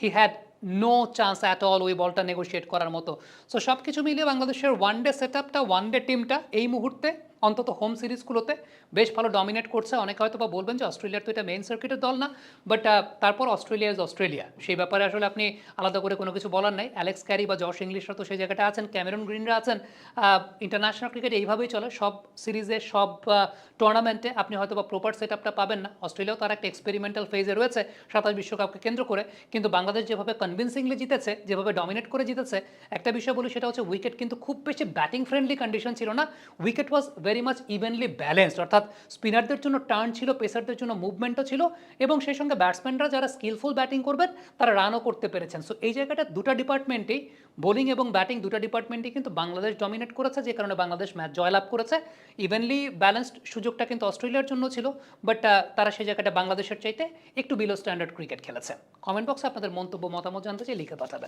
He had no chance at all ওই বলটা negotiate করার মতো। সো সব কিছু মিলিয়ে বাংলাদেশের ওয়ান ডে সেট আপটা, ওয়ান ডে টিমটা এই মুহূর্তে অন্তত হোম সিরিজগুলোতে বেশ ভালো ডমিনেট করছে। অনেকে হয়তো বা বলবেন যে অস্ট্রেলিয়ার তো এটা মেইন সার্কিটের দল না, বাট তারপর অস্ট্রেলিয়া ইজ অস্ট্রেলিয়া, সেই ব্যাপারে আসলে আপনি আলাদা করে কোনো কিছু বলার নাই। অ্যালেক্স ক্যারি বা জশ ইংলিশরা তো সেই জায়গাটা আছেন, ক্যামেরন গ্রিনরা আছেন। ইন্টারন্যাশনাল ক্রিকেট এইভাবেই চলে, সব সিরিজে সব টুর্নামেন্টে আপনি হয়তো বা প্রপার সেট আপটা পাবেন না। অস্ট্রেলিয়াও তার একটা এক্সপেরিমেন্টাল ফেজে রয়েছে 27 বিশ্বকাপকে কেন্দ্র করে, কিন্তু বাংলাদেশ যেভাবে কনভিনসিংলি জিতেছে, যেভাবে ডমিনেট করে জিতেছে, একটা বিষয় বলি সেটা হচ্ছে উইকেট কিন্তু খুব বেশি ব্যাটিং ফ্রেন্ডলি কন্ডিশন ছিল না। Wicket was very much evenly balanced, অর্থাৎ স্পিনারদের জন্য টার্ন ছিল, পেসারদের জন্য মুভমেন্টও ছিল, এবং সেই সঙ্গে ব্যাটসম্যানরা যারা স্কিলফুল ব্যাটিং করবেন তারা রানও করতে পেরেছেন। সো এই জায়গাটা দুটো ডিপার্টমেন্টেই, বোলিং এবং ব্যাটিং দুটো ডিপার্টমেন্টেই কিন্তু বাংলাদেশ ডমিনেট করেছে, যে কারণে বাংলাদেশ ম্যাচ জয়লাভ করেছে। ইভেনলি ব্যালেন্সড সুযোগটা কিন্তু অস্ট্রেলিয়ার জন্য ছিল, বাট তারা সেই জায়গাটা বাংলাদেশের চাইতে একটু বিলো স্ট্যান্ডার্ড ক্রিকেট খেলেছে। কমেন্ট বক্সে আপনাদের মন্তব্য মতামত জানতে চাই, লিখে পাঠাবেন।